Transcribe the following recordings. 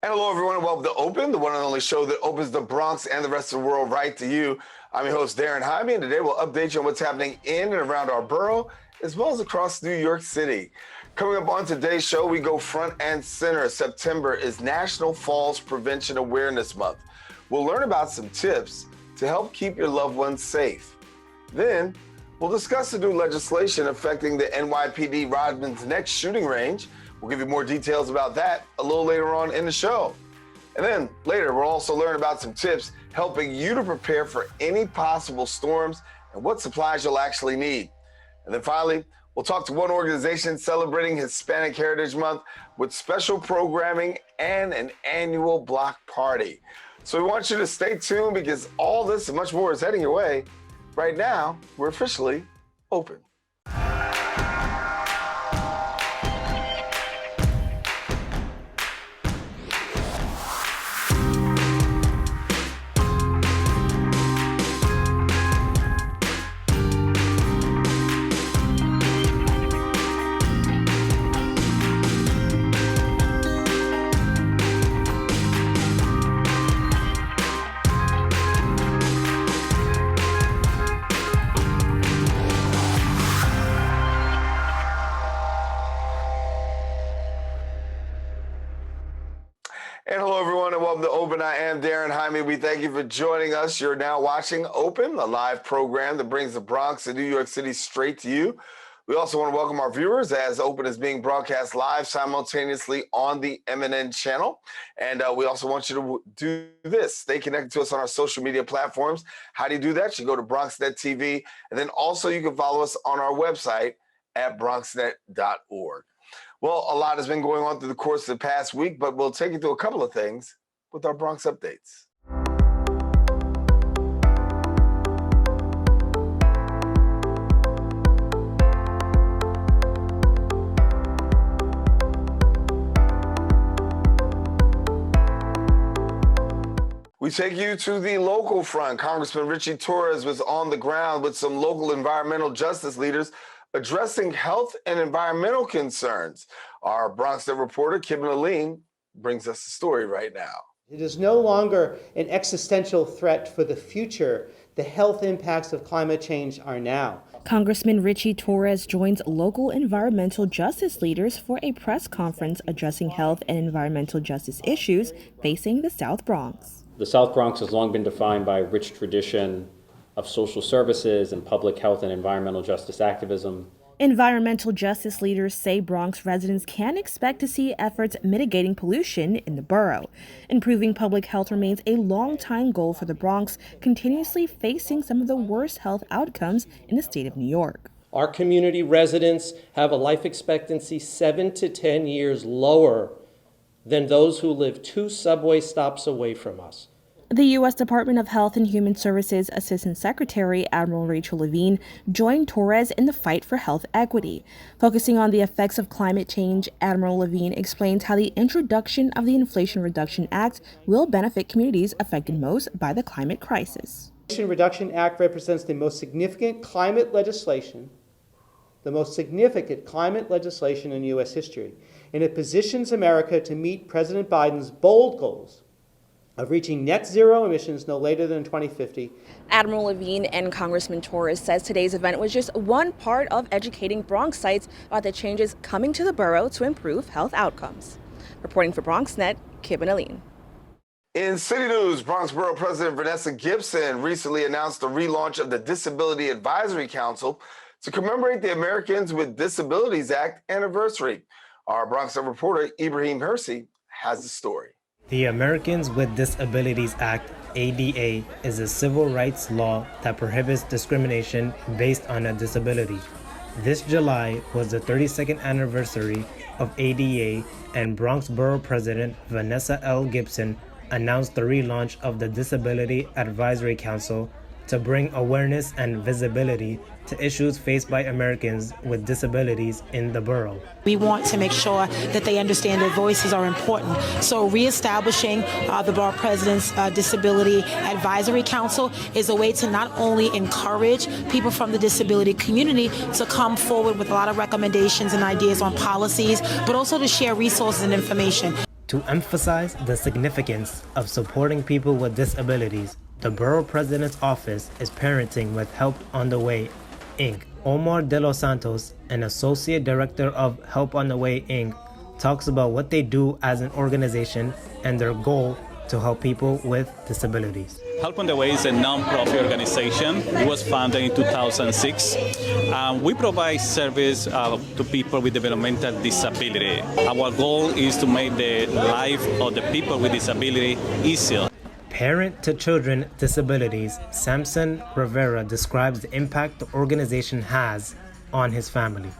And hello, everyone, and welcome to Open, the one and only show that opens the Bronx and the rest of the world right to you. I'm your host, Daren Jaime, and today we'll update you on what's happening in and around our borough, as well as across New York City. Coming up on today's show, we go front and center. September is National Falls Prevention Awareness Month. We'll learn about some tips to help keep your loved ones safe. Then, we'll discuss the new legislation affecting the NYPD Rodman's Neck shooting range. We'll give you more details about that a little later on in the show. And then later, we'll also learn about some tips helping you to prepare for any possible storms and what supplies you'll actually need. And then finally, we'll talk to one organization celebrating Hispanic Heritage Month with special programming and an annual block party. So we want you to stay tuned because all this and much more is heading your way. Right now, we're officially open. And hello, everyone, and welcome to Open. I am Daren Jaime. We thank you for joining us. You're now watching Open, a live program that brings the Bronx and New York City straight to you. We also want to welcome our viewers as Open is being broadcast live simultaneously on the MNN channel. And we also want you to do this. Stay connected to us on our social media platforms. How do you do that? You go to BronxNet TV, and then also you can follow us on our website at bronxnet.org. Well, a lot has been going on through the course of the past week, but we'll take you through a couple of things with our Bronx updates. We take you to the local front. Congressman Richie Torres was on the ground with some local environmental justice leaders addressing health and environmental concerns. Our BronxNet reporter, Kim Aline, brings us the story right now. It is no longer an existential threat for the future. The health impacts of climate change are now. Congressman Richie Torres joins local environmental justice leaders for a press conference addressing health and environmental justice issues facing the South Bronx. The South Bronx has long been defined by a rich tradition of social services and public health and environmental justice activism. Environmental justice leaders say Bronx residents can expect to see efforts mitigating pollution in the borough. Improving public health remains a long-time goal for the Bronx, continuously facing some of the worst health outcomes in the state of New York. Our community residents have a life expectancy 7 to 10 years lower than those who live 2 subway stops away from us. The U.S. Department of Health and Human Services Assistant Secretary Admiral Rachel Levine joined Torres in the fight for health equity. Focusing on the effects of climate change, Admiral Levine explains how the introduction of the Inflation Reduction Act will benefit communities affected most by the climate crisis. The Inflation Reduction Act represents the most significant climate legislation in U.S. history, and it positions America to meet President Biden's bold goals of reaching net zero emissions no later than 2050. Admiral Levine and Congressman Torres says today's event was just one part of educating Bronxites about the changes coming to the borough to improve health outcomes. Reporting for BronxNet, Kim Aline. In city news, Bronx Borough President Vanessa Gibson recently announced the relaunch of the Disability Advisory Council to commemorate the Americans with Disabilities Act anniversary. Our BronxNet reporter, Ibrahim Hersey, has the story. The Americans with Disabilities Act, ADA, is a civil rights law that prohibits discrimination based on a disability. This July was the 32nd anniversary of ADA, and Bronx Borough President Vanessa L. Gibson announced the relaunch of the Disability Advisory Council to bring awareness and visibility to issues faced by Americans with disabilities in the borough. We want to make sure that they understand their voices are important. So reestablishing the Borough President's Disability Advisory Council is a way to not only encourage people from the disability community to come forward with a lot of recommendations and ideas on policies, but also to share resources and information. To emphasize the significance of supporting people with disabilities, the Borough President's Office is parenting with Help on the Way, Inc. Omar De Los Santos, an Associate Director of Help on the Way, Inc., talks about what they do as an organization and their goal to help people with disabilities. Help on the Way is a non-profit organization. It was founded in 2006. We provide service to people with developmental disability. Our goal is to make the life of the people with disability easier. Parent to children disabilities, Samson Rivera describes the impact the organization has on his family.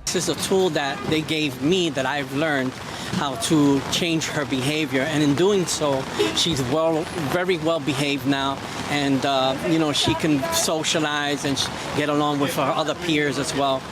This is a tool that they gave me that I've learned how to change her behavior, and in doing so, she's very well behaved now, and she can socialize and get along with her other peers as well.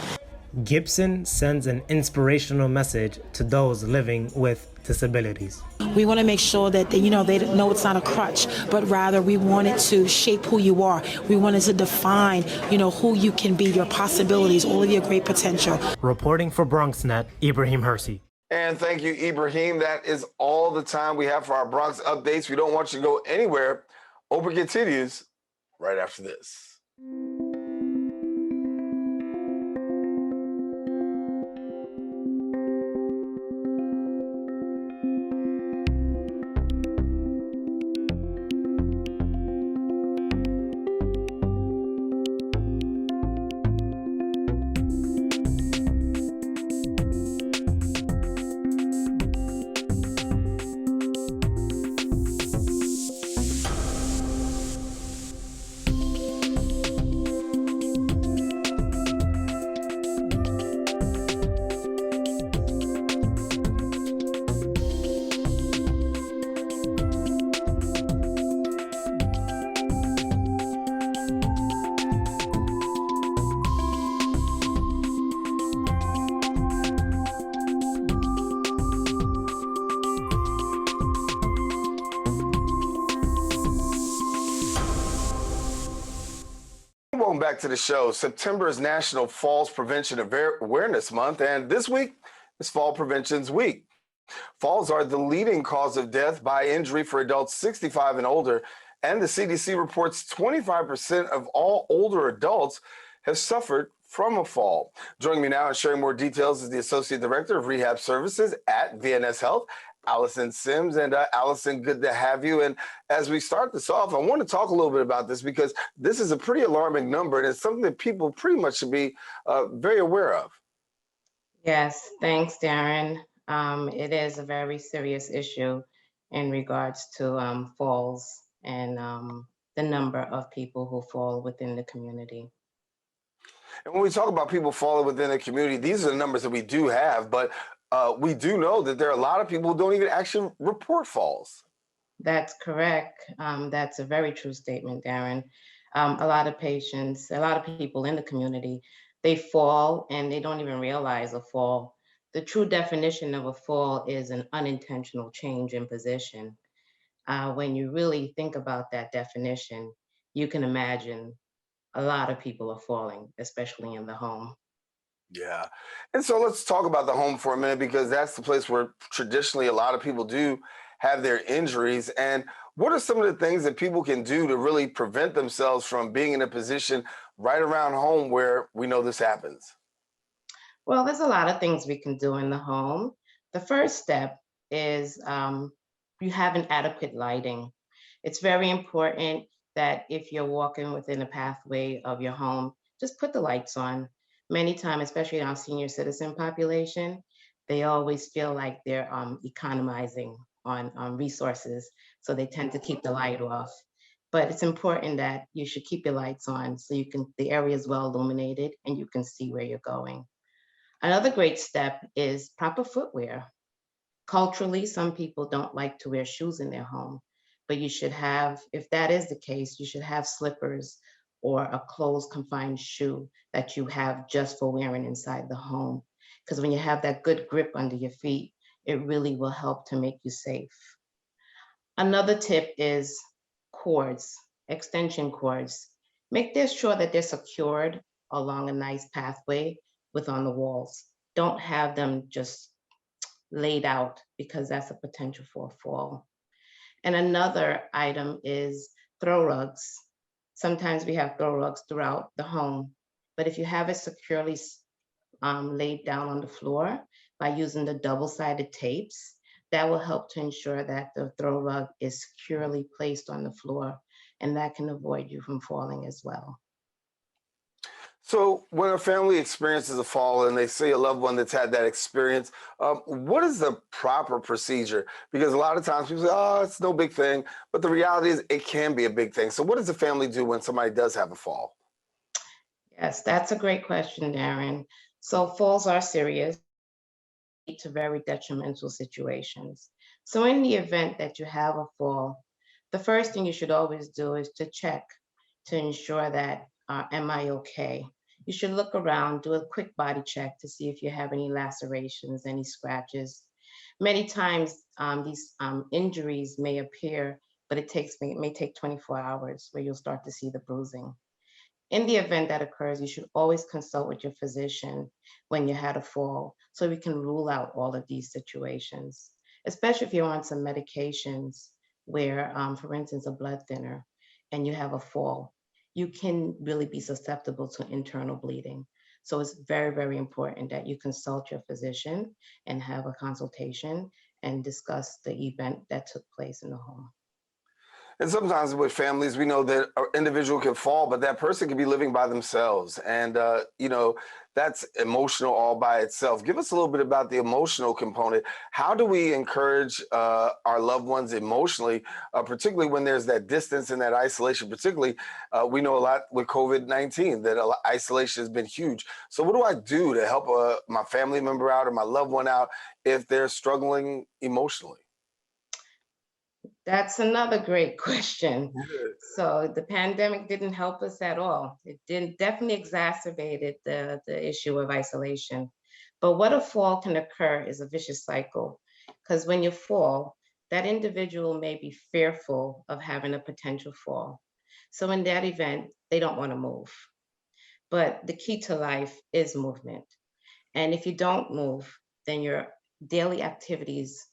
Gibson sends an inspirational message to those living with disabilities. We want to make sure that they know it's not a crutch, but rather we want it to shape who you are. We want it to define, who you can be, your possibilities, all of your great potential. Reporting for BronxNet, Ibrahim Hersey. And thank you, Ibrahim. That is all the time we have for our Bronx updates. We don't want you to go anywhere. Oprah continues right after this. Welcome back to the show. September is National Falls Prevention Awareness Month, and this week is Fall Prevention's Week. Falls are the leading cause of death by injury for adults 65 and older, and the CDC reports 25% of all older adults have suffered from a fall. Joining me now and sharing more details is the Associate Director of Rehab Services at VNS Health, Allison Sims. And Allison, good to have you. And as we start this off, I want to talk a little bit about this because this is a pretty alarming number, and it's something that people pretty much should be very aware of. Yes, thanks, Daren. It is a very serious issue in regards to falls and the number of people who fall within the community. And when we talk about people falling within the community, these are the numbers that we do have, but we do know that there are a lot of people who don't even actually report falls. That's correct. That's a very true statement, Daren. A lot of patients, a lot of people in the community, they fall and they don't even realize a fall. The true definition of a fall is an unintentional change in position. When you really think about that definition, you can imagine a lot of people are falling, especially in the home. Yeah. And so let's talk about the home for a minute, because that's the place where traditionally a lot of people do have their injuries. And what are some of the things that people can do to really prevent themselves from being in a position right around home where we know this happens? Well, there's a lot of things we can do in the home. The first step is you have an adequate lighting. It's very important that if you're walking within a pathway of your home, just put the lights on. Many times, especially in our senior citizen population, they always feel like they're economizing on resources, so they tend to keep the light off. But it's important that you should keep your lights on so the area is well illuminated and you can see where you're going. Another great step is proper footwear. Culturally, some people don't like to wear shoes in their home, but you should have, if that is the case, you should have slippers or a closed confined shoe that you have just for wearing inside the home. Because when you have that good grip under your feet, it really will help to make you safe. Another tip is cords, extension cords. Make sure that they're secured along a nice pathway on the walls. Don't have them just laid out because that's a potential for a fall. And another item is throw rugs. Sometimes we have throw rugs throughout the home, but if you have it securely laid down on the floor by using the double-sided tapes, that will help to ensure that the throw rug is securely placed on the floor, and that can avoid you from falling as well. So when a family experiences a fall and they see a loved one that's had that experience, what is the proper procedure? Because a lot of times people say, oh, it's no big thing, but the reality is it can be a big thing. So what does the family do when somebody does have a fall? Yes, that's a great question, Daren. So falls are serious to very detrimental situations. So in the event that you have a fall, the first thing you should always do is to check to ensure that, am I okay? You should look around, do a quick body check to see if you have any lacerations, any scratches. Many times these injuries may appear, but it may take 24 hours where you'll start to see the bruising. In the event that occurs, you should always consult with your physician when you had a fall so we can rule out all of these situations, especially if you're on some medications where, for instance, a blood thinner, and you have a fall, you can really be susceptible to internal bleeding. So it's very, very important that you consult your physician and have a consultation and discuss the event that took place in the home. And sometimes with families, we know that an individual can fall, but that person can be living by themselves. And, that's emotional all by itself. Give us a little bit about the emotional component. How do we encourage our loved ones emotionally, particularly when there's that distance and that isolation? Particularly, we know a lot with COVID-19 that isolation has been huge. So what do I do to help my family member out or my loved one out if they're struggling emotionally? That's another great question. So the pandemic didn't help us at all. It definitely exacerbated the issue of isolation. But what a fall can occur is a vicious cycle, because when you fall, that individual may be fearful of having a potential fall. So in that event, they don't want to move. But the key to life is movement. And if you don't move, then your daily activities,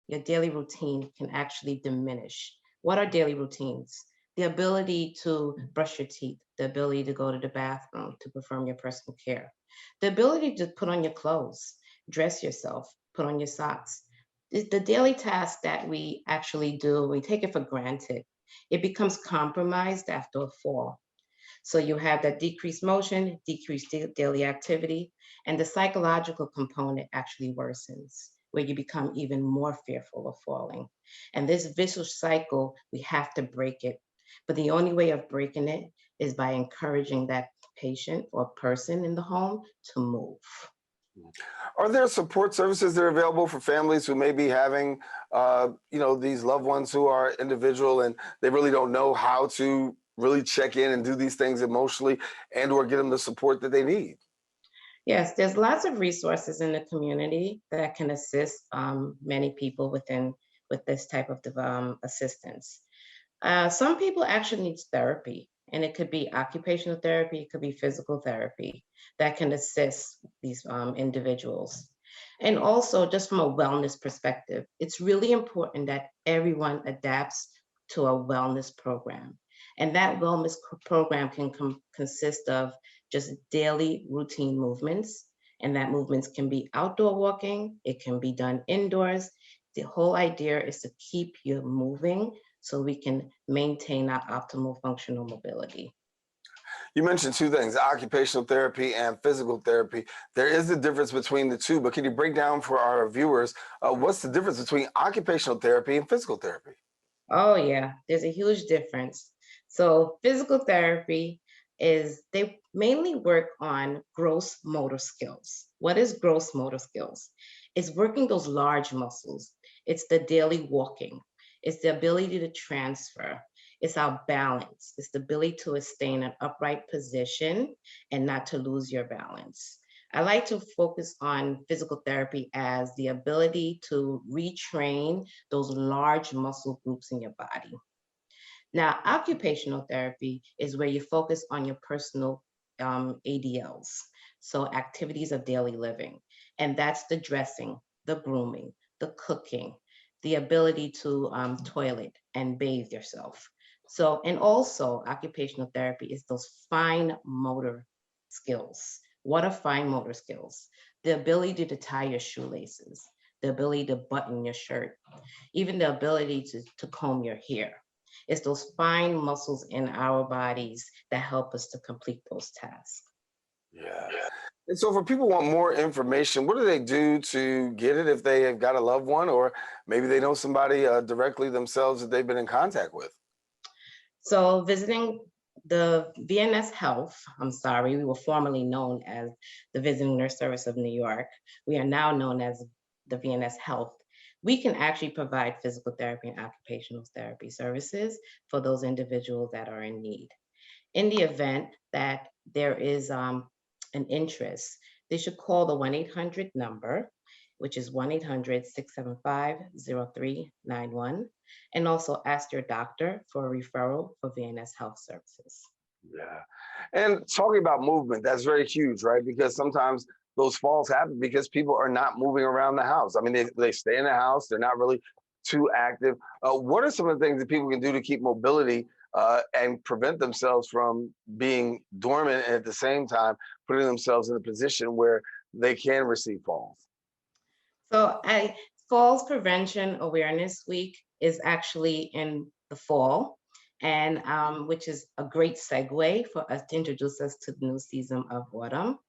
your daily routine can actually diminish. What are daily routines? The ability to brush your teeth, the ability to go to the bathroom, to perform your personal care, the ability to put on your clothes, dress yourself, put on your socks. The daily tasks that we actually do, we take it for granted. It becomes compromised after a fall. So you have that decreased motion, decreased daily activity, and the psychological component actually worsens, where you become even more fearful of falling. And this vicious cycle, we have to break it. But the only way of breaking it is by encouraging that patient or person in the home to move. Are there support services that are available for families who may be having, these loved ones who are individual and they really don't know how to really check in and do these things emotionally and or get them the support that they need? Yes, there's lots of resources in the community that can assist many people with this type of assistance. Some people actually need therapy, and it could be occupational therapy, it could be physical therapy that can assist these individuals. And also, just from a wellness perspective, it's really important that everyone adapts to a wellness program. And that wellness program can consist of just daily routine movements. And that movements can be outdoor walking, it can be done indoors. The whole idea is to keep you moving so we can maintain our optimal functional mobility. You mentioned two things, occupational therapy and physical therapy. There is a difference between the two, but can you break down for our viewers, what's the difference between occupational therapy and physical therapy? Oh yeah, there's a huge difference. So physical therapy is, they mainly work on gross motor skills. What is gross motor skills? It's working those large muscles. It's the daily walking. It's the ability to transfer. It's our balance. It's the ability to stay in an upright position and not to lose your balance. I like to focus on physical therapy as the ability to retrain those large muscle groups in your body. Now, occupational therapy is where you focus on your personal ADLs, so activities of daily living, and that's the dressing. the grooming, the cooking, the ability to toilet and bathe yourself. So, and also occupational therapy is those fine motor skills. What are fine motor skills? The ability to tie your shoelaces, the ability to button your shirt, even the ability to comb your hair. It's those fine muscles in our bodies that help us to complete those tasks. Yeah. And so, for people who want more information, what do they do to get it if they have got a loved one, or maybe they know somebody directly themselves that they've been in contact with? So, visiting the VNS Health, we were formerly known as the Visiting Nurse Service of New York. We are now known as the VNS Health. We can actually provide physical therapy and occupational therapy services for those individuals that are in need. In the event that there is an interest, they should call the 1-800 number, which is 1-800-675-0391, and also ask your doctor for a referral for VNS Health Services. Yeah. And talking about movement, that's very huge, right? Because sometimes those falls happen because people are not moving around the house. I mean, they stay in the house, they're not really too active. What are some of the things that people can do to keep mobility and prevent themselves from being dormant and at the same time putting themselves in a position where they can receive falls? So Falls Prevention Awareness Week is actually in the fall, and which is a great segue for us to introduce us to the new season of autumn.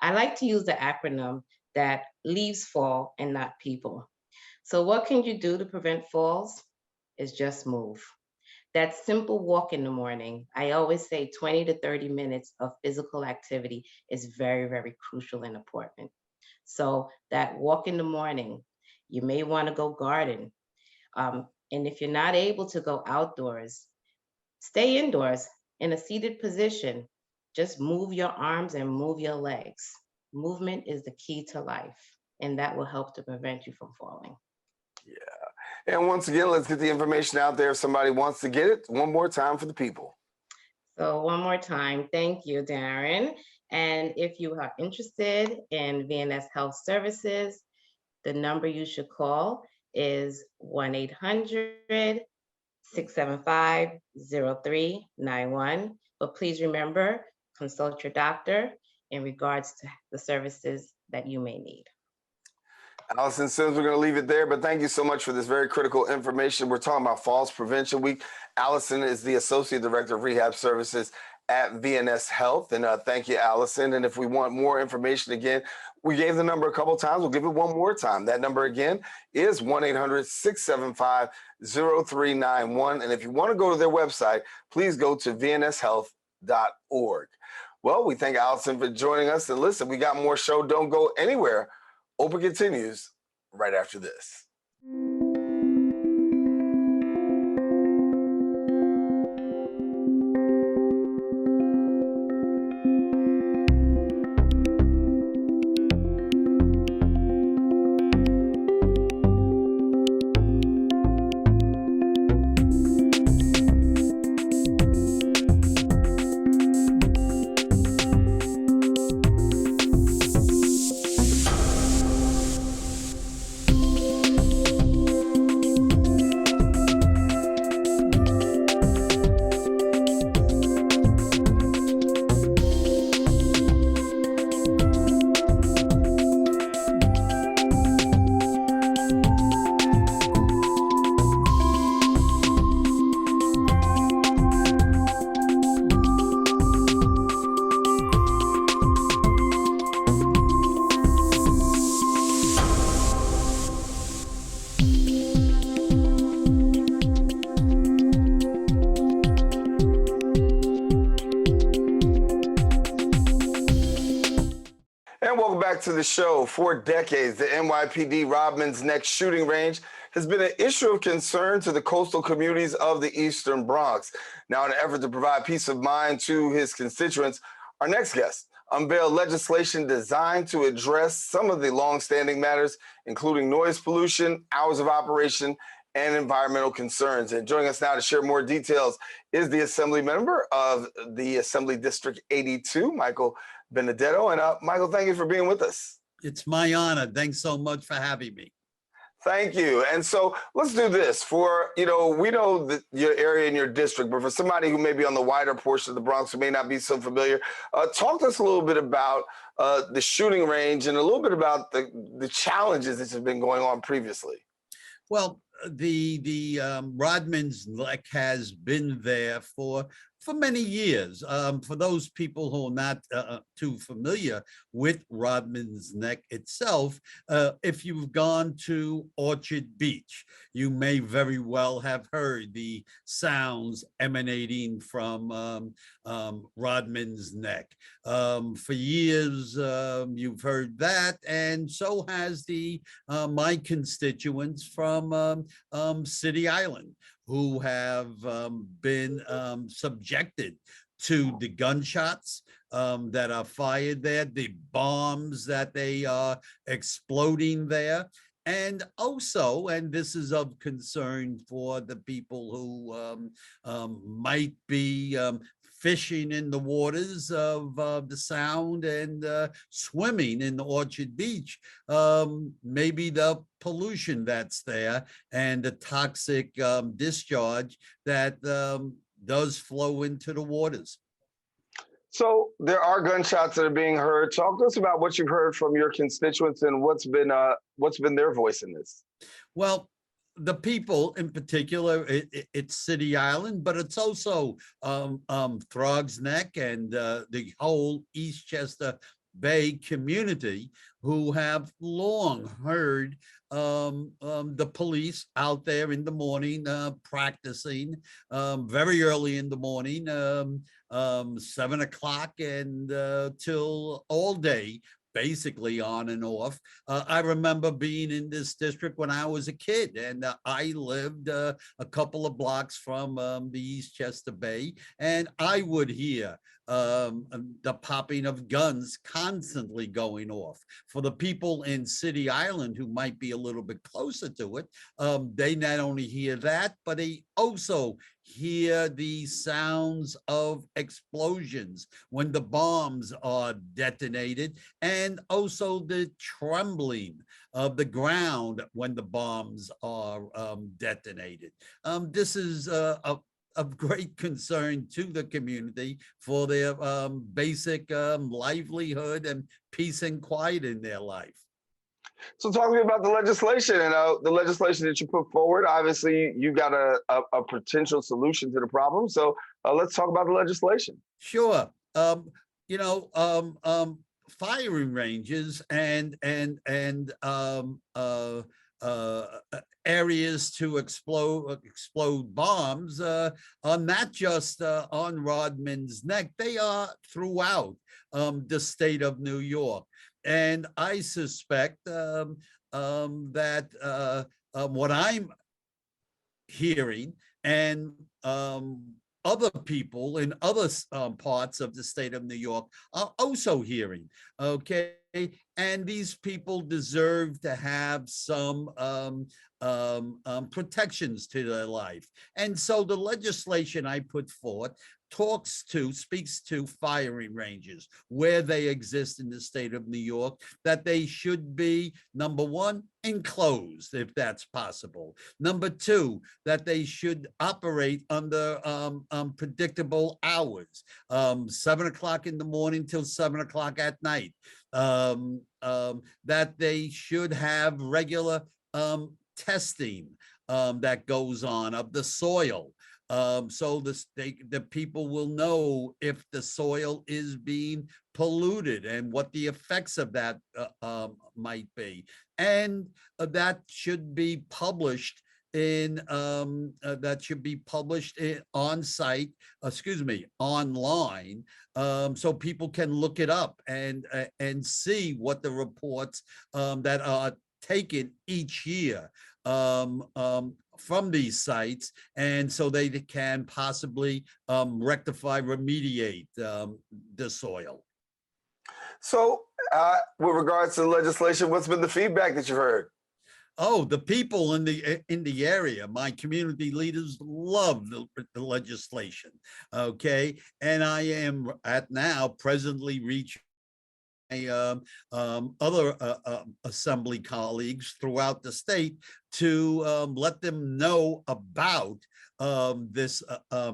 I like to use the acronym that leaves fall and not people. So what can you do to prevent falls? Is just move. That simple walk in the morning, I always say 20 to 30 minutes of physical activity is very, very crucial and important. So that walk in the morning, you may want to go garden. And if you're not able to go outdoors, stay indoors in a seated position. Just move your arms and move your legs. Movement is the key to life, and that will help to prevent you from falling. Yeah. And once again, let's get the information out there if somebody wants to get it. One more time for the people. So one more time, thank you, Daren. And if you are interested in VNS Health Services, the number you should call is 1-800-675-0391. But please remember, consult your doctor in regards to the services that you may need. Allison Sims, we're going to leave it there, but thank you so much for this very critical information. We're talking about Falls Prevention Week. Allison is the Associate Director of Rehab Services at VNS Health, and thank you, Allison. And if we want more information, again, we gave the number a couple times. We'll give it one more time. That number again is 1-800-675-0391. And if you want to go to their website, please go to vnshealth.org. Well, we thank Allison for joining us. And listen, we got more show. Don't go anywhere. Open continues right after this. And welcome back to the show. For decades, the NYPD Rodman's Neck shooting range has been an issue of concern to the coastal communities of the Eastern Bronx. Now, in an effort to provide peace of mind to his constituents, our next guest unveiled legislation designed to address some of the long-standing matters, including noise pollution, hours of operation, and environmental concerns. And joining us now to share more details is the Assembly member of the Assembly District 82, Michael Benedetto. And Michael, thank you for being with us. It's my honor. Thanks so much for having me. Thank you. And so let's do this for, we know that your area and your district, but for somebody who may be on the wider portion of the Bronx who may not be so familiar, talk to us a little bit about the shooting range and a little bit about the challenges that have been going on previously. Well, the Rodman's Neck has been there for many years. For those people who are not too familiar with Rodman's Neck itself, if you've gone to Orchard Beach, you may very well have heard the sounds emanating from Rodman's Neck. For years, you've heard that, and so has my constituents from City Island, who have been subjected to the gunshots that are fired there, the bombs that they are exploding there. And also, and this is of concern for the people who might be fishing in the waters of the Sound and swimming in the Orchard Beach, maybe the pollution that's there and the toxic discharge that does flow into the waters. So there are gunshots that are being heard. Talk to us about what you've heard from your constituents and what's been their voice in this. Well, the people in particular, it's City Island, but it's also Throgs Neck and the whole Eastchester Bay community, who have long heard the police out there in the morning practicing very early in the morning, 7 o'clock and till all day, basically on and off. I remember being in this district when I was a kid, and I lived a couple of blocks from the Eastchester Bay, and I would hear the popping of guns constantly going off. For the people in City Island who might be a little bit closer to it, they not only hear that, but they also hear the sounds of explosions when the bombs are detonated, and also the trembling of the ground when the bombs are detonated. This is of great concern to the community for their basic livelihood and peace and quiet in their life. So talk to me about the legislation and the legislation that you put forward. Obviously, you got a potential solution to the problem. So let's talk about the legislation. Sure. Firing ranges and areas to explode bombs are not just on Rodman's Neck. They are throughout the state of New York. And I suspect that what I'm hearing and other people in other parts of the state of New York are also hearing, okay? And these people deserve to have some protections to their life. And so the legislation I put forth speaks to firing ranges where they exist in the state of New York, that they should be, number one, enclosed if that's possible. Number two, that they should operate under predictable hours, 7 o'clock in the morning till 7 o'clock at night, that they should have regular testing that goes on of the soil. So the people will know if the soil is being polluted and what the effects of that might be. And that should be published online, so people can look it up and see what the reports that are taken each year from these sites, and so they can possibly remediate the soil. So with regards to the legislation, what's been the feedback that you've heard? Oh, the people in the area, my community leaders love the legislation, okay? And I am presently reaching other assembly colleagues throughout the state to let them know about this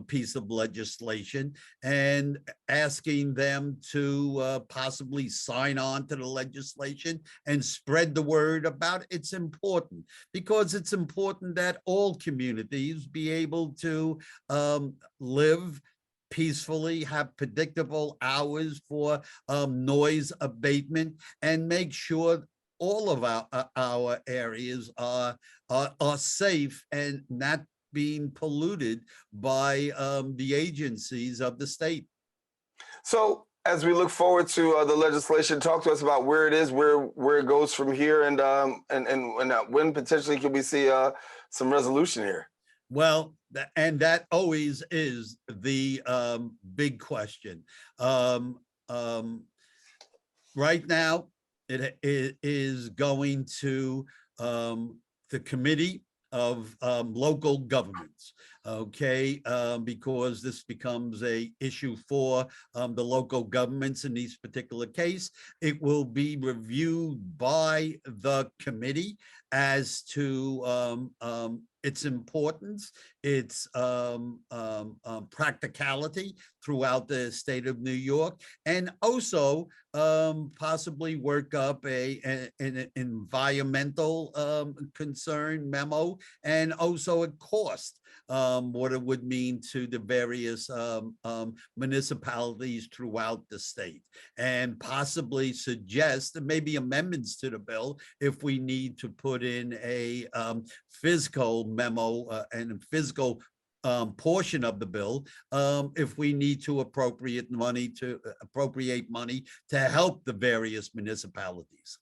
piece of legislation and asking them to possibly sign on to the legislation and spread the word about it. It's important because it's important that all communities be able to live peacefully, have predictable hours for noise abatement, and make sure all of our areas are safe and not being polluted by the agencies of the state. So as we look forward to the legislation, talk to us about where it is, where it goes from here, and when potentially can we see some resolution here? Well, and that always is the big question. Right now, it is going to the Committee of Local Governments, okay, because this becomes a issue for the local governments in this particular case. It will be reviewed by the committee as to its importance, its practicality throughout the state of New York, and also possibly work up an environmental concern memo, and also a cost, what it would mean to the various municipalities throughout the state, and possibly suggest maybe amendments to the bill if we need to put in a fiscal memo and fiscal portion of the bill, if we need to appropriate money to help the various municipalities.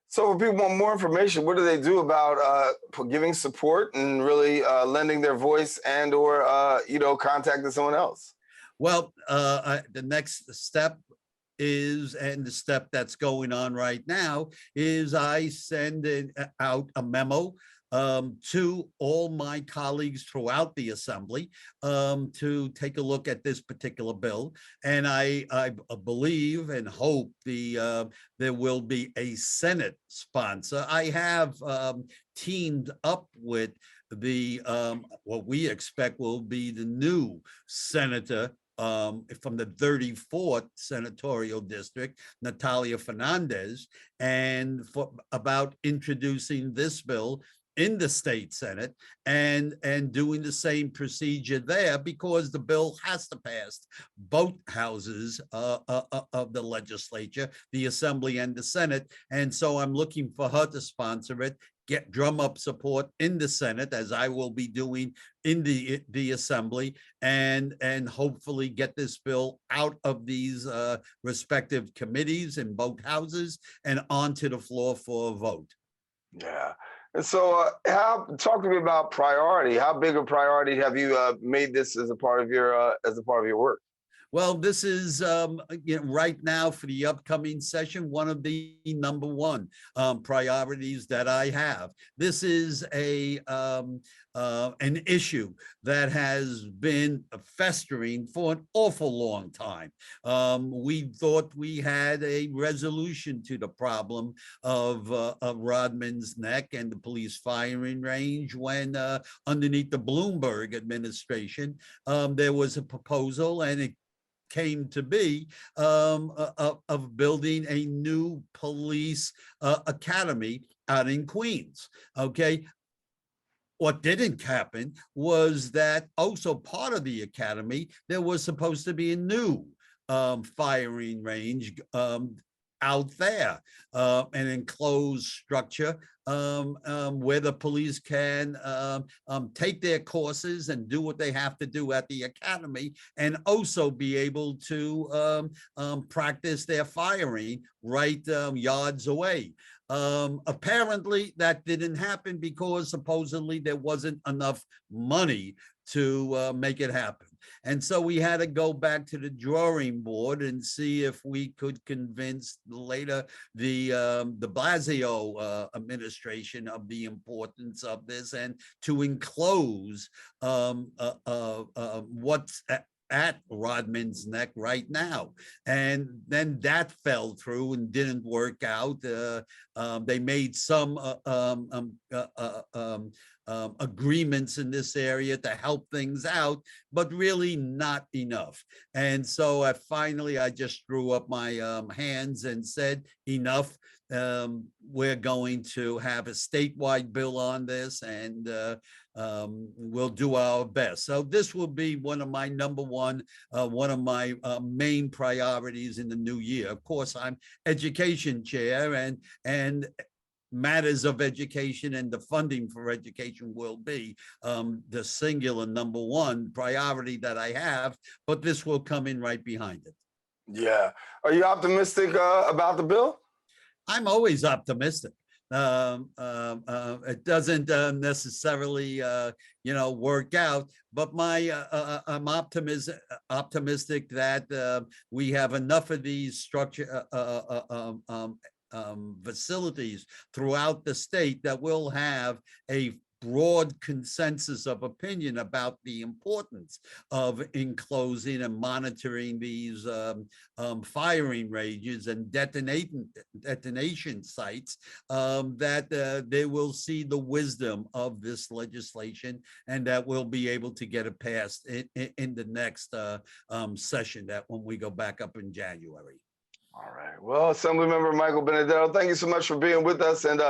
So if people want more information, what do they do about giving support and really lending their voice and or contacting someone else? Well, the next step is, and the step that's going on right now, is I send out a memo to all my colleagues throughout the assembly to take a look at this particular bill. And I believe and hope there will be a Senate sponsor. I have teamed up with the what we expect will be the new senator from the 34th senatorial district, Natalia Fernandez, and about introducing this bill in the state Senate and doing the same procedure there, because the bill has to pass both houses of the legislature, the Assembly and the Senate. And so I'm looking for her to sponsor it, drum up support in the Senate, as I will be doing in the Assembly, and hopefully get this bill out of these respective committees in both houses and onto the floor for a vote. Yeah. And so talk to me about priority. How big a priority have you made this as a part of your work? Well, this is right now for the upcoming session, one of the number one priorities that I have. This is an issue that has been festering for an awful long time. We thought we had a resolution to the problem of Rodman's Neck and the police firing range when underneath the Bloomberg administration, there was a proposal, and it came to be of building a new police academy out in Queens. Okay. What didn't happen was that also part of the academy, there was supposed to be a new firing range out there, an enclosed structure where the police can take their courses and do what they have to do at the academy, and also be able to practice their firing right yards away. Apparently that didn't happen because supposedly there wasn't enough money to make it happen. And so we had to go back to the drawing board and see if we could convince later the Blasio administration of the importance of this, and to enclose what's at Rodman's Neck right now. And then that fell through and didn't work out. They made some agreements in this area to help things out, but really not enough. And so finally, I just threw up my hands and said, enough. We're going to have a statewide bill on this, and we'll do our best. So this will be one of my one of my main priorities in the new year. Of course, I'm education chair, and matters of education and the funding for education will be the singular number one priority that I have, but this will come in right behind it. Yeah. Are you optimistic about the bill? I'm always optimistic. It doesn't necessarily, work out, but I'm optimistic that we have enough of these facilities throughout the state that will have a broad consensus of opinion about the importance of enclosing and monitoring these firing ranges and detonation sites, that they will see the wisdom of this legislation, and that we'll be able to get it passed in the next session, that when we go back up in January. All right. Well, Assemblymember Michael Benedetto, thank you so much for being with us, and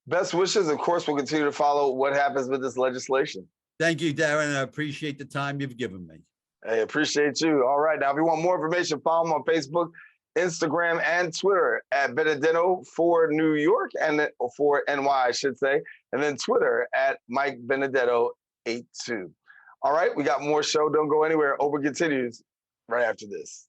best wishes. Of course, we'll continue to follow what happens with this legislation. Thank you, Daren. I appreciate the time you've given me. Hey, appreciate you. All right. Now, if you want more information, follow him on Facebook, Instagram, and Twitter at Benedetto for New York, and for NY, I should say, and then Twitter at Mike Benedetto 82. All right. We got more show. Don't go anywhere. Oprah continues right after this.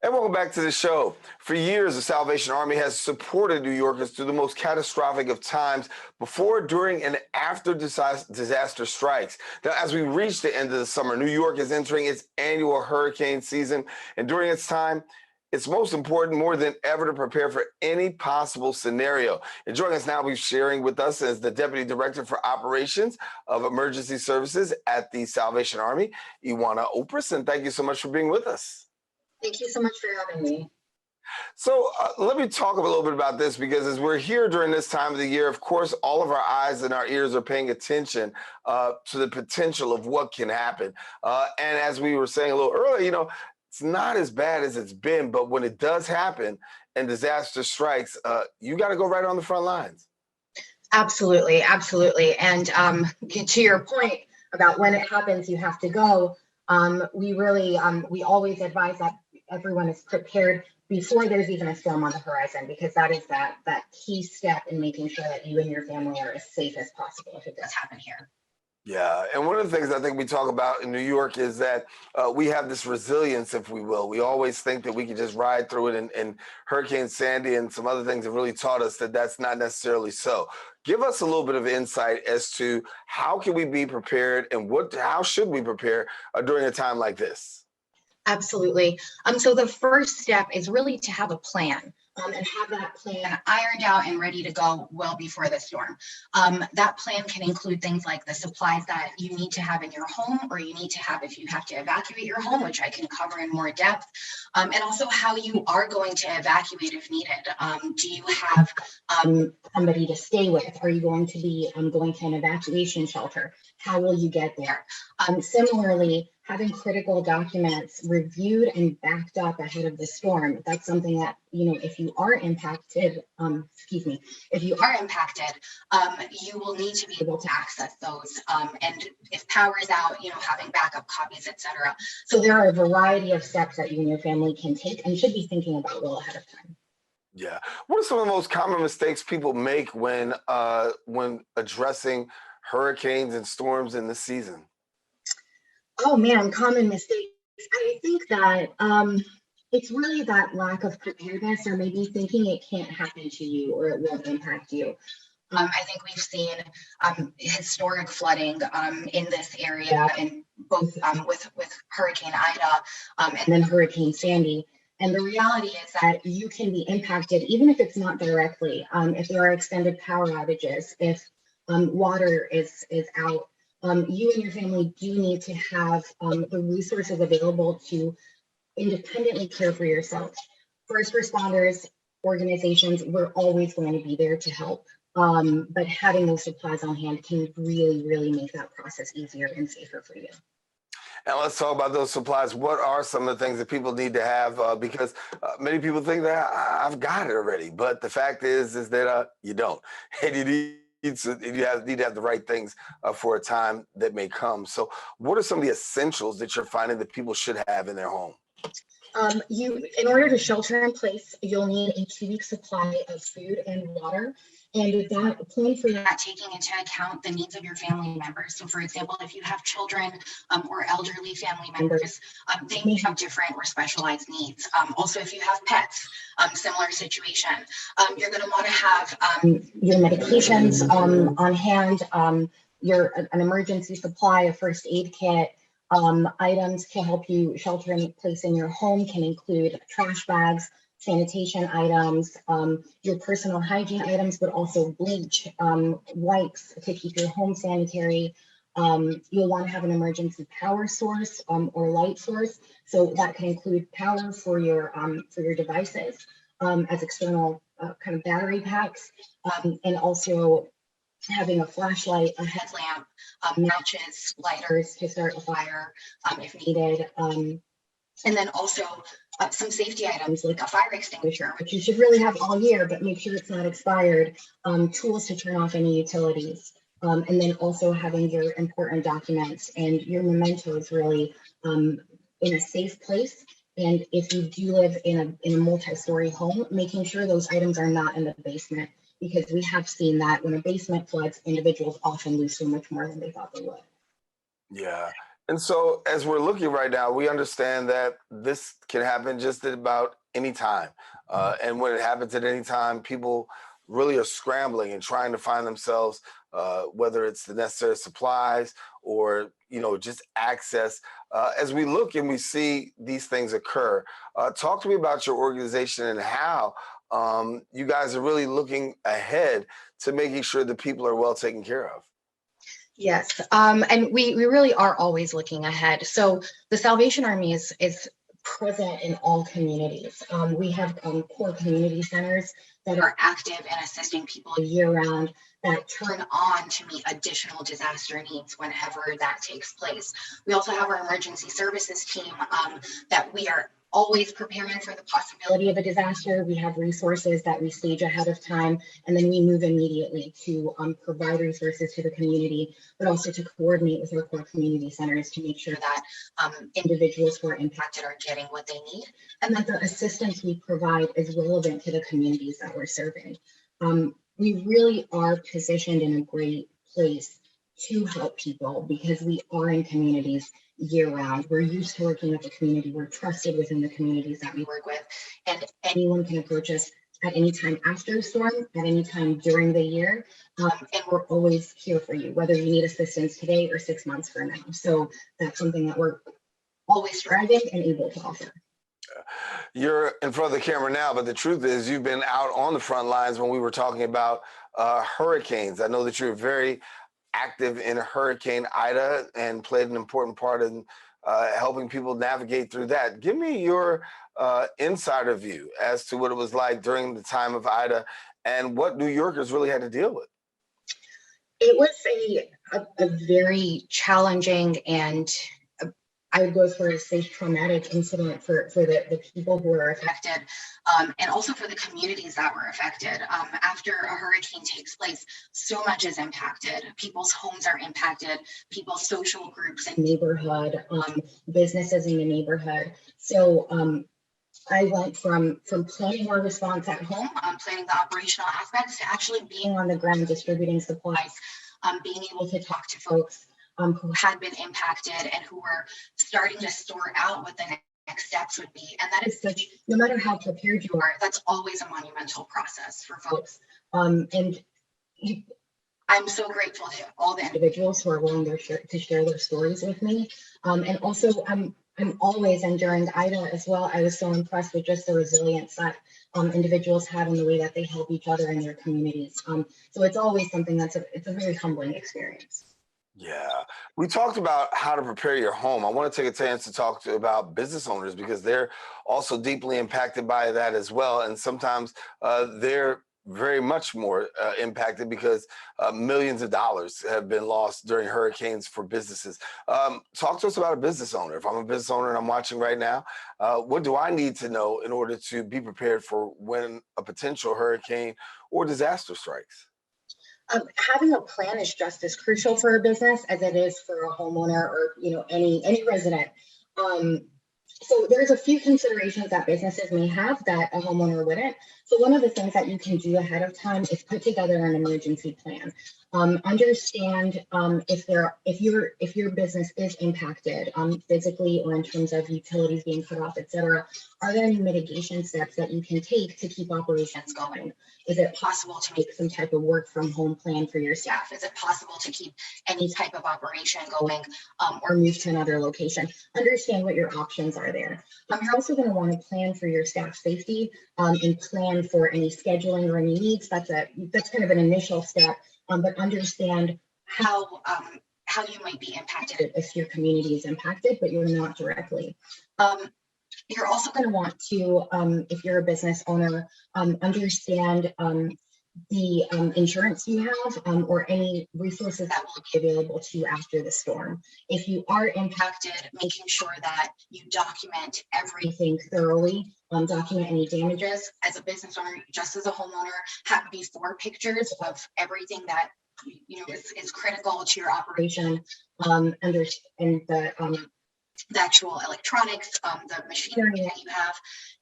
And welcome back to the show. For years, the Salvation Army has supported New Yorkers through the most catastrophic of times, before, during, and after disaster strikes. Now, as we reach the end of the summer, New York is entering its annual hurricane season, and during its time, it's most important more than ever to prepare for any possible scenario. And joining us now, we're sharing with us as the Deputy Director for Operations of Emergency Services at the Salvation Army, Ioana Opris, and thank you so much for being with us. Thank you so much for having me. So let me talk a little bit about this, because as we're here during this time of the year, of course, all of our eyes and our ears are paying attention to the potential of what can happen. And as we were saying a little earlier, it's not as bad as it's been, but when it does happen and disaster strikes, you got to go right on the front lines. Absolutely, absolutely. And to your point about when it happens, you have to go. We always advise that everyone is prepared before there's even a storm on the horizon, because that is that key step in making sure that you and your family are as safe as possible if it does happen here. Yeah, and one of the things I think we talk about in New York is that we have this resilience, if we will. We always think that we can just ride through it, and Hurricane Sandy and some other things have really taught us that that's not necessarily so. Give us a little bit of insight as to how can we be prepared, and how should we prepare during a time like this? Absolutely. So the first step is really to have a plan, and have that plan ironed out and ready to go well before the storm. That plan can include things like the supplies that you need to have in your home, or you need to have if you have to evacuate your home, which I can cover in more depth, and also how you are going to evacuate if needed. Do you have somebody to stay with? Are you going to be going to an evacuation shelter? How will you get there? Similarly, having critical documents reviewed and backed up ahead of the storm. That's something that, if you are impacted, if you are impacted, you will need to be able to access those. And if power is out, having backup copies, etc. So there are a variety of steps that you and your family can take and should be thinking about well ahead of time. Yeah. What are some of the most common mistakes people make when addressing hurricanes and storms in this season? Oh man, common mistakes. I think that it's really that lack of preparedness, or maybe thinking it can't happen to you or it won't impact you. I think we've seen historic flooding in this area, and both with Hurricane Ida and then Hurricane Sandy. And the reality is that you can be impacted, even if it's not directly, if there are extended power outages, if water is out. You and your family do need to have the resources available to independently care for yourself. First responders, organizations, we're always going to be there to help. But having those supplies on hand can really, really make that process easier and safer for you. And let's talk about those supplies. What are some of the things that people need to have? Because many people think that I've got it already, but the fact is that you don't, and you need to have the right things for a time that may come. So, what are some of the essentials that you're finding that people should have in their home? In order to shelter in place, you'll need a 2-week supply of food and water. And that plan for that, taking into account the needs of your family members. So for example, if you have children or elderly family members, they may have different or specialized needs. Also, if you have pets, similar situation. You're going to want to have your medications on hand, an emergency supply, a first aid kit. Items to help you shelter in place in your home can include trash bags, sanitation items, your personal hygiene items, but also bleach, wipes to keep your home sanitary. You'll want to have an emergency power source or light source. So that can include power for your devices as external kind of battery packs, and also having a flashlight, a headlamp, matches, lighters to start a fire if needed. And then also some safety items like a fire extinguisher, which you should really have all year, but make sure it's not expired, tools to turn off any utilities, and then also having your important documents and your mementos really in a safe place. And if you do live in a multi-story home, making sure those items are not in the basement, because we have seen that when a basement floods, individuals often lose so much more than they thought they would. Yeah. And so as we're looking right now, we understand that this can happen just at about any time. And when it happens at any time, people really are scrambling and trying to find themselves, whether it's the necessary supplies or, just access. As we look and we see these things occur, talk to me about your organization and how you guys are really looking ahead to making sure that people are well taken care of. Yes, and we really are always looking ahead. So the Salvation Army is present in all communities. We have core community centers that are active in assisting people year-round, that turn on to meet additional disaster needs whenever that takes place. We also have our emergency services team that we are always preparing for the possibility of a disaster. We have resources that we stage ahead of time, and then we move immediately to provide resources to the community, but also to coordinate with our core community centers to make sure that individuals who are impacted are getting what they need, and that the assistance we provide is relevant to the communities that we're serving. We really are positioned in a great place to help people because we are in communities year-round. We're used to working with the community. We're trusted within the communities that we work with, and anyone can approach us at any time after a storm, at any time during the year, and we're always here for you, whether you need assistance today or 6 months from now. So that's something that we're always striving and able to offer. You're in front of the camera now, but the truth is you've been out on the front lines when we were talking about hurricanes. I know that you're very active in Hurricane Ida and played an important part in helping people navigate through that. Give me your insider view as to what it was like during the time of Ida and what New Yorkers really had to deal with. It was a very challenging and I would go as far as say traumatic incident for the people who were affected, and also for the communities that were affected. After a hurricane takes place, so much is impacted. People's homes are impacted, people's social groups and neighborhood, businesses in the neighborhood. So I went from planning our response at home, planning the operational aspects, to actually being on the ground distributing supplies, being able to talk to folks who had been impacted and who were starting to sort out what the next steps would be. And that is such, no matter how prepared you are, that's always a monumental process for folks. And I'm so grateful to all the individuals who are willing to share their stories with me. And also, I'm always, and during Ida as well, I was so impressed with just the resilience that individuals have in the way that they help each other in their communities. So it's always something it's a very humbling experience. Yeah, we talked about how to prepare your home. I want to take a chance to talk about business owners because they're also deeply impacted by that as well. And sometimes they're very much more impacted because millions of dollars have been lost during hurricanes for businesses. Talk to us about a business owner. If I'm a business owner and I'm watching right now, what do I need to know in order to be prepared for when a potential hurricane or disaster strikes? Having a plan is just as crucial for a business as it is for a homeowner or any resident. So there's a few considerations that businesses may have that a homeowner wouldn't. So one of the things that you can do ahead of time is put together an emergency plan. Understand if your business is impacted physically or in terms of utilities being cut off, etc. Are there any mitigation steps that you can take to keep operations going? Is it possible to make some type of work from home plan for your staff? Is it possible to keep any type of operation going or move to another location? Understand what your options are there. You're also going to want to plan for your staff safety and plan for any scheduling or any needs. That's kind of an initial step, but understand how you might be impacted if your community is impacted, but you're not directly. You're also going to want to, if you're a business owner, understand the insurance you have or any resources that will be available to you after the storm. If you are impacted, making sure that you document everything thoroughly, document any damages. As a business owner, just as a homeowner, have before pictures of everything that is critical to your operation, and the actual electronics, the machinery that you have,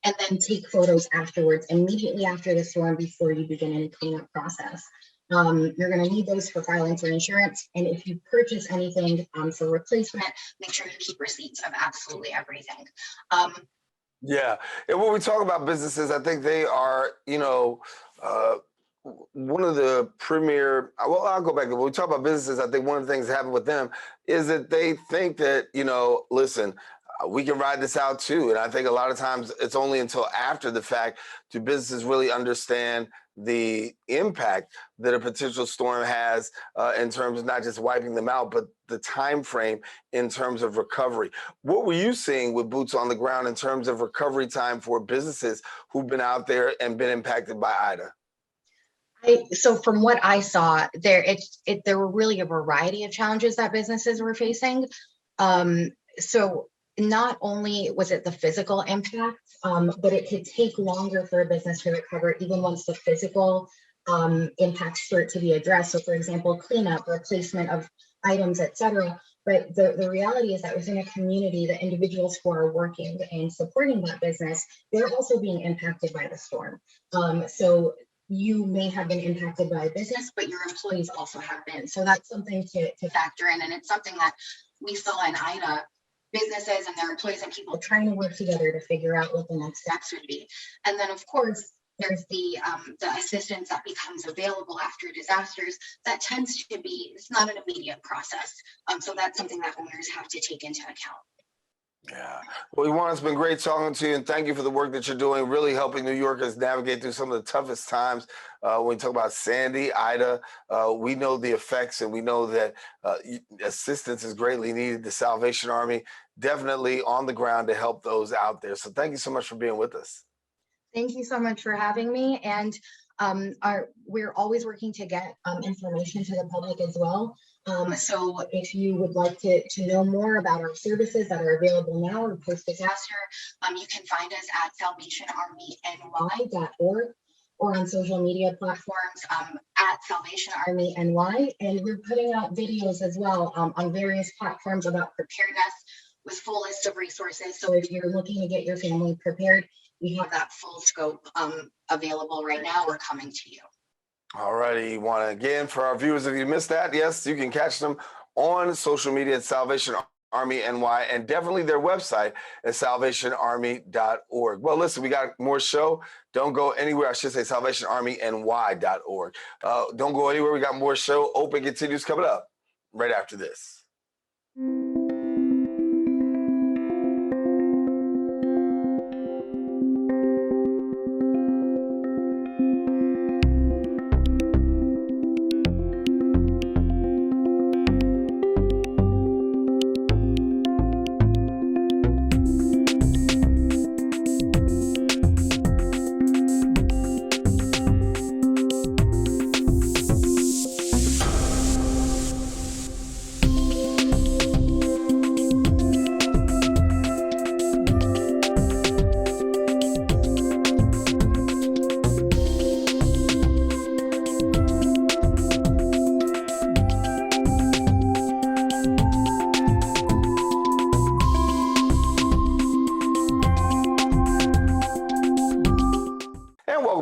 and then take photos afterwards, immediately after the storm, before you begin any cleanup process. You're going to need those for filing for insurance, and if you purchase anything for replacement, make sure you keep receipts of absolutely everything. Yeah, and when we talk about businesses, I think they are, one of the premier, well, I'll go back. When we talk about businesses, I think one of the things that happen with them is that they think that, listen, we can ride this out too. And I think a lot of times it's only until after the fact do businesses really understand the impact that a potential storm has in terms of not just wiping them out, but the time frame in terms of recovery. What were you seeing with boots on the ground in terms of recovery time for businesses who've been out there and been impacted by Ida? So from what I saw, there were really a variety of challenges that businesses were facing. So not only was it the physical impact, but it could take longer for a business to recover even once the physical impacts start to be addressed. So for example, cleanup, replacement of items, etc. But the reality is that within a community, the individuals who are working and supporting that business, they're also being impacted by the storm. So you may have been impacted by a business, but your employees also have been. So that's something to factor in. And it's something that we saw in Ida, businesses and their employees and people trying to work together to figure out what the next steps would be. And then of course, there's the assistance that becomes available after disasters. That tends to be, it's not an immediate process. So that's something that owners have to take into account. Yeah. Well, Ioana, it's been great talking to you, and thank you for the work that you're doing, really helping New Yorkers navigate through some of the toughest times. When we talk about Sandy, Ida, we know the effects, and we know that assistance is greatly needed. The Salvation Army definitely on the ground to help those out there. So thank you so much for being with us. Thank you so much for having me. And We're always working to get information to the public as well. So if you would like to know more about our services that are available now or post-disaster, you can find us at salvationarmyny.org or on social media platforms at Salvation Army NY. And we're putting out videos as well on various platforms about preparedness with full list of resources. So if you're looking to get your family prepared, we have that full scope available right now. We're coming to you. All righty. Want to, again, for our viewers, if you missed that, yes, you can catch them on social media at Salvation Army NY, and definitely their website at salvationarmy.org. Well, listen, we got more show. Don't go anywhere. I should say salvationarmyny.org. Don't go anywhere. We got more show. Open continues coming up right after this.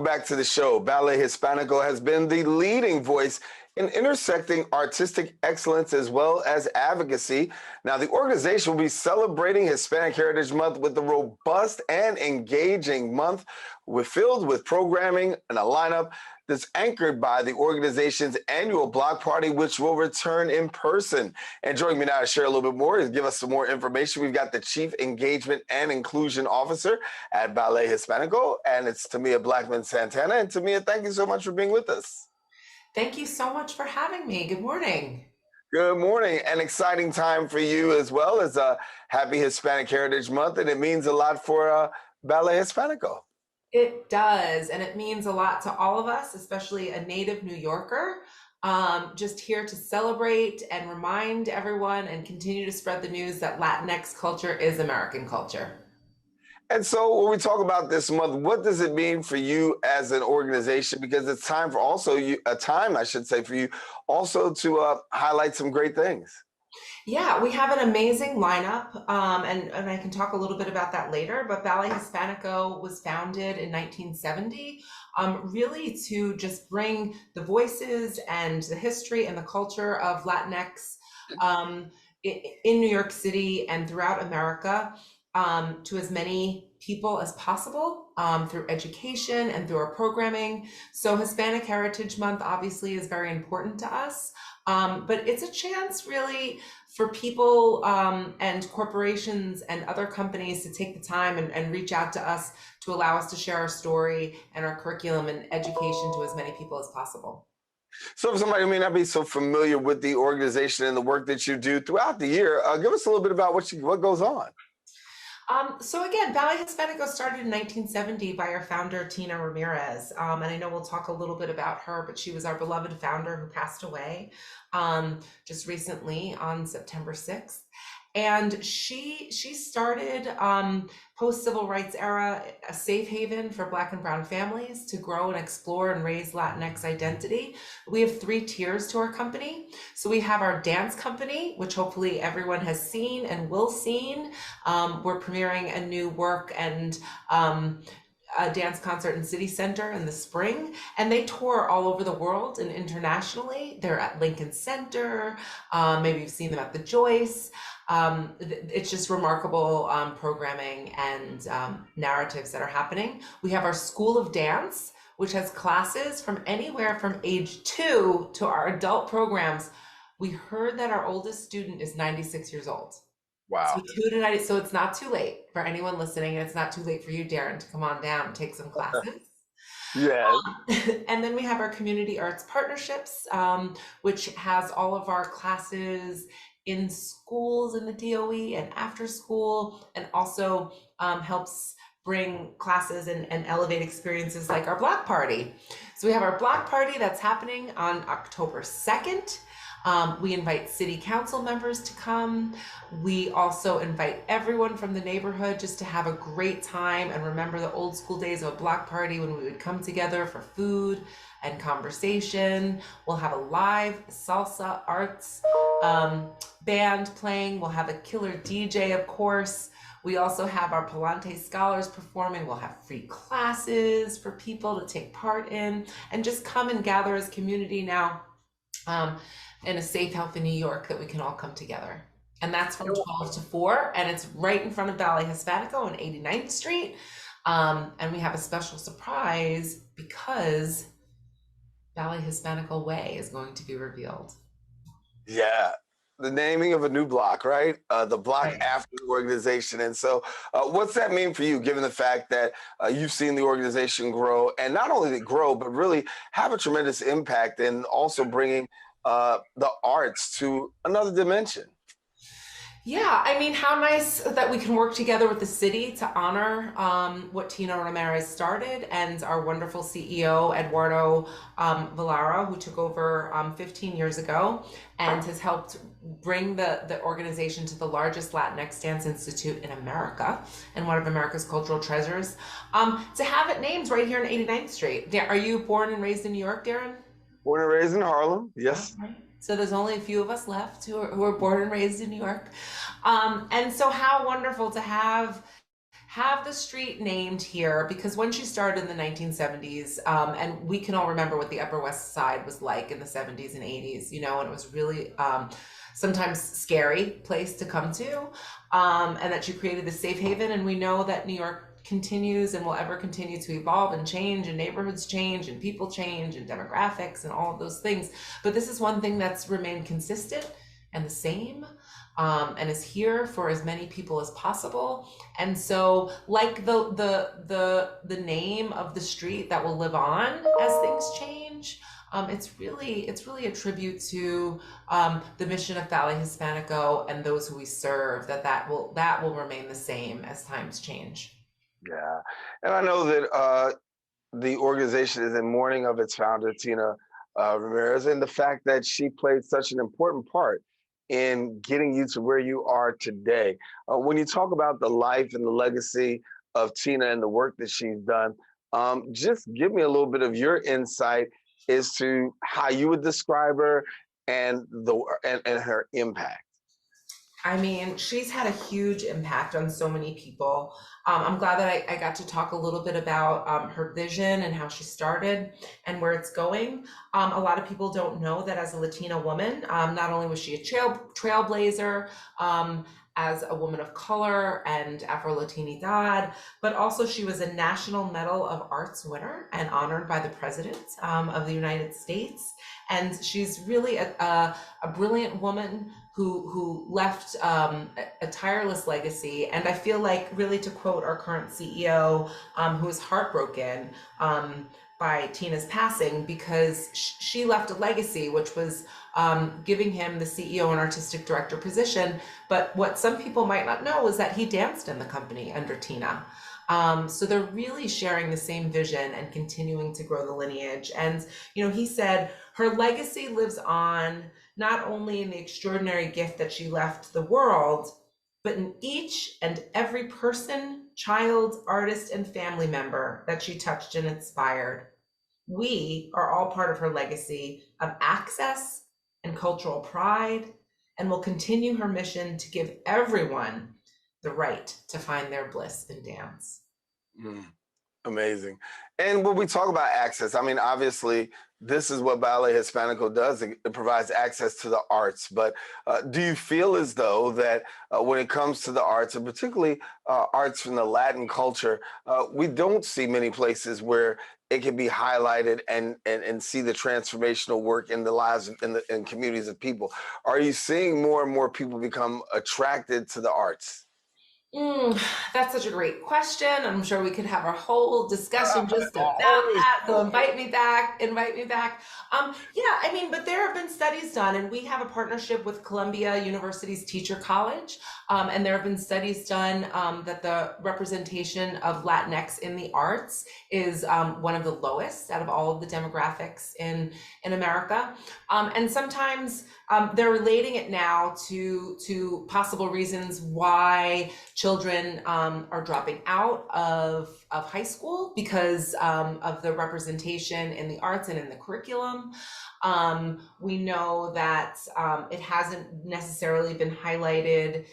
Back to the show. Ballet Hispanico has been the leading voice in intersecting artistic excellence as well as advocacy. Now, the organization will be celebrating Hispanic Heritage Month with a robust and engaging month filled with programming and a lineup that's anchored by the organization's annual block party, which will return in person. And joining me now to share a little bit more is give us some more information. We've got the Chief Engagement and Inclusion Officer at Ballet Hispanico, and it's Tamia Blackman Santana. And Tamia, thank you so much for being with us. Thank you so much for having me. Good morning. Good morning. An exciting time for you as well as a happy Hispanic Heritage Month, and it means a lot for Ballet Hispanico. It does, and it means a lot to all of us, especially a native New Yorker, just here to celebrate and remind everyone and continue to spread the news that Latinx culture is American culture. And so when we talk about this month, what does it mean for you as an organization? Because it's time for also a time, I should say, for you also to highlight some great things. Yeah, we have an amazing lineup, and I can talk a little bit about that later, but Ballet Hispanico was founded in 1970, really to just bring the voices and the history and the culture of Latinx in New York City and throughout America to as many people as possible through education and through our programming. So Hispanic Heritage Month obviously is very important to us, but it's a chance really for people and corporations and other companies to take the time and reach out to us to allow us to share our story and our curriculum and education to as many people as possible. So if somebody may not be so familiar with the organization and the work that you do throughout the year, give us a little bit about what goes on. So again, Ballet Hispanico started in 1970 by our founder, Tina Ramirez. And I know we'll talk a little bit about her, but she was our beloved founder who passed away just recently on September 6th. And she started post-civil rights era a safe haven for Black and Brown families to grow and explore and raise Latinx identity. We have 3 tiers to our company. So we have our dance company, which hopefully everyone has seen and will see. We're premiering a new work and a dance concert in City Center in the spring, and they tour all over the world and internationally. They're at Lincoln Center, maybe you've seen them at the Joyce. It's just remarkable programming and narratives that are happening. We have our School of Dance, which has classes from anywhere from age 2 to our adult programs. We heard that our oldest student is 96 years old. Wow. So 2 to 90, so it's not too late for anyone listening, and it's not too late for you, Daren, to come on down and take some classes. Yeah. And then we have our community arts partnerships, which has all of our classes in schools in the DOE and after school, and also helps bring classes and elevate experiences like our block party. So we have our block party that's happening on October 2nd. We invite city council members to come. We also invite everyone from the neighborhood just to have a great time and remember the old school days of a block party when we would come together for food and conversation. We'll have a live salsa arts band playing. We'll have a killer DJ, of course. We also have our Palante scholars performing. We'll have free classes for people to take part in and just come and gather as community now. In a safe, healthy New York that we can all come together. And that's from 12 to 4, and it's right in front of Ballet Hispanico on 89th Street. And we have a special surprise because Ballet Hispanico Way is going to be revealed. Yeah, the naming of a new block, right? The block after the organization. And so what's that mean for you, given the fact that you've seen the organization grow, and not only grow, but really have a tremendous impact in also bringing the arts to another dimension? Yeah, I mean, how nice that we can work together with the city to honor what Tina Ramirez started, and our wonderful CEO, Eduardo Villara, who took over 15 years ago and has helped bring the organization to the largest Latinx dance institute in America and one of America's cultural treasures. To have it named right here on 89th Street. Are you born and raised in New York, Daren? Born and raised in Harlem, yes. Okay. So there's only a few of us left who are born and raised in New York. And so how wonderful to have the street named here, because when she started in the 1970s, and we can all remember what the Upper West Side was like in the 70s and 80s, you know, and it was really sometimes scary place to come to, and that she created this safe haven. And we know that New York continues and will ever continue to evolve and change, and neighborhoods change and people change and demographics and all of those things. But this is one thing that's remained consistent and the same, and is here for as many people as possible. And so, like the name of the street that will live on as things change, it's really a tribute to the mission of Ballet Hispanico and those who we serve, that will remain the same as times change. Yeah, and I know that the organization is in mourning of its founder, Tina Ramirez, and the fact that she played such an important part in getting you to where you are today. When you talk about the life and the legacy of Tina and the work that she's done, just give me a little bit of your insight as to how you would describe her and her impact. I mean, she's had a huge impact on so many people. I'm glad that I got to talk a little bit about her vision and how she started and where it's going. A lot of people don't know that as a Latina woman, not only was she a trailblazer, as a woman of color and Afro-Latinidad, but also she was a National Medal of Arts winner and honored by the President of the United States. And she's really a brilliant woman who left a tireless legacy. And I feel like, really to quote our current CEO, who is heartbroken by Tina's passing, because she left a legacy, which was giving him the CEO and artistic director position. But what some people might not know is that he danced in the company under Tina. So they're really sharing the same vision and continuing to grow the lineage. And, you know, he said her legacy lives on not only in the extraordinary gift that she left the world, but in each and every person, child, artist, and family member that she touched and inspired. We are all part of her legacy of access and cultural pride, and will continue her mission to give everyone the right to find their bliss in dance. Amazing. And when we talk about access, I mean, obviously, this is what Ballet Hispanico does. It provides access to the arts. But do you feel as though that when it comes to the arts, and particularly arts from the Latin culture, we don't see many places where it can be highlighted and see the transformational work in the lives in communities of people? Are you seeing more and more people become attracted to the arts? That's such a great question. I'm sure we could have a whole discussion just about Always. that. So invite me back, invite me back. Yeah, I mean, but there have been studies done, and we have a partnership with Columbia University's Teacher College. And there have been studies done that the representation of Latinx in the arts is one of the lowest out of all of the demographics in America. And sometimes they're relating it now to possible reasons why children are dropping out of high school because of the representation in the arts and in the curriculum. We know that it hasn't necessarily been highlighted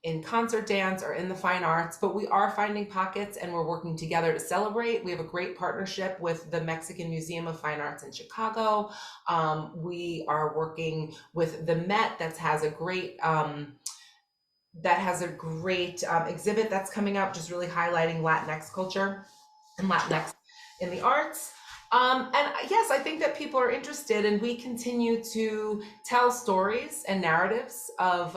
in concert dance or in the fine arts, but we are finding pockets and we're working together to celebrate. We have a great partnership with the Mexican Museum of Fine Arts in Chicago. We are working with the Met that has a great exhibit that's coming up, just really highlighting Latinx culture and Latinx in the arts. And yes, I think that people are interested, and we continue to tell stories and narratives of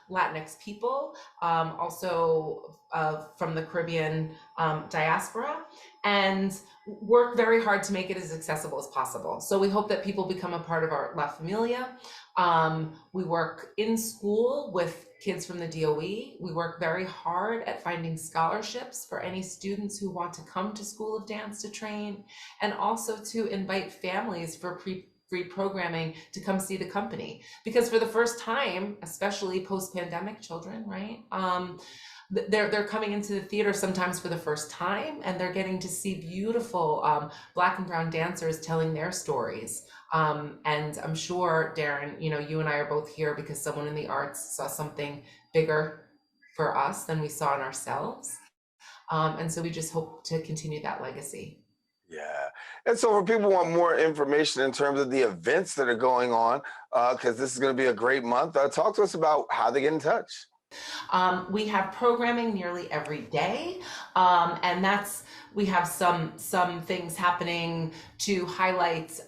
Latinx people, also from the Caribbean diaspora, and work very hard to make it as accessible as possible. So we hope that people become a part of our La Familia. We work in school with kids from the DOE. We work very hard at finding scholarships for any students who want to come to School of Dance to train, and also to invite families for free programming to come see the company. Because for the first time, especially post-pandemic children, right? They're coming into the theater sometimes for the first time, and they're getting to see beautiful Black and brown dancers telling their stories. And I'm sure, Daren, you and I are both here because someone in the arts saw something bigger for us than we saw in ourselves. And so we just hope to continue that legacy. Yeah. And so for people who want more information in terms of the events that are going on, because this is going to be a great month, talk to us about how they get in touch. We have programming nearly every day, and we have some things happening to highlight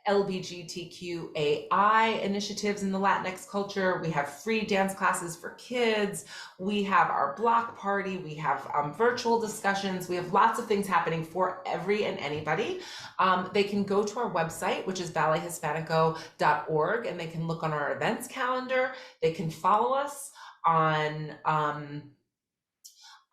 LGBTQAI initiatives in the Latinx culture. We have free dance classes for kids. We have our block party. We have virtual discussions. We have lots of things happening for every and anybody. They can go to our website, which is ballethispanico.org, and they can look on our events calendar. They can follow us on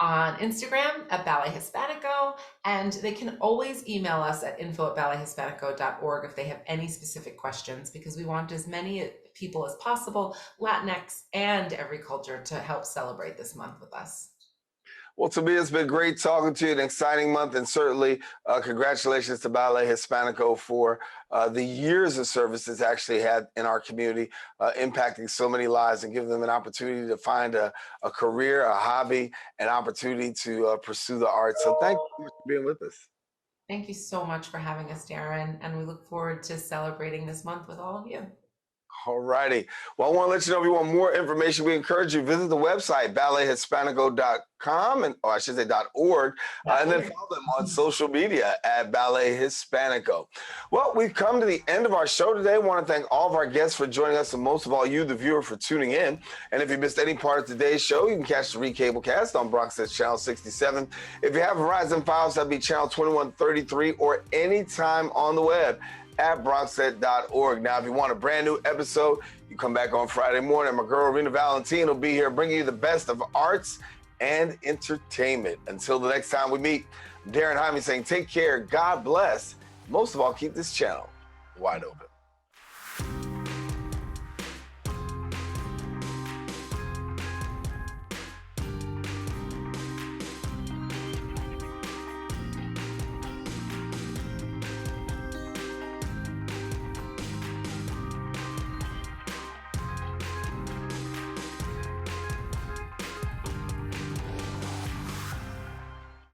Instagram at Ballet Hispanico, and they can always email us at info@ballethispanico.org if they have any specific questions, because we want as many people as possible, Latinx and every culture, to help celebrate this month with us. Well, Tamia, it's been great talking to you, an exciting month, and certainly congratulations to Ballet Hispanico for the years of service it's actually had in our community, impacting so many lives and giving them an opportunity to find a career, a hobby, an opportunity to pursue the arts. So thank you for being with us. Thank you so much for having us, Daren, and we look forward to celebrating this month with all of you. All righty. Well, I want to let you know if you want more information, we encourage you to visit the website, ballethispanico.com, or I should say .org, and then follow them on social media at Ballet Hispanico. Well, we've come to the end of our show today. I want to thank all of our guests for joining us, and most of all, you, the viewer, for tuning in. And if you missed any part of today's show, you can catch the recablecast on Bronx's Channel 67. If you have Verizon Files, that'd be Channel 2133, or anytime on the web at bronxnet.org. Now, if you want a brand new episode, you come back on Friday morning. My girl, Rena Valentine, will be here bringing you the best of arts and entertainment. Until the next time we meet, Daren, Jaime saying take care, God bless. Most of all, keep this channel wide open.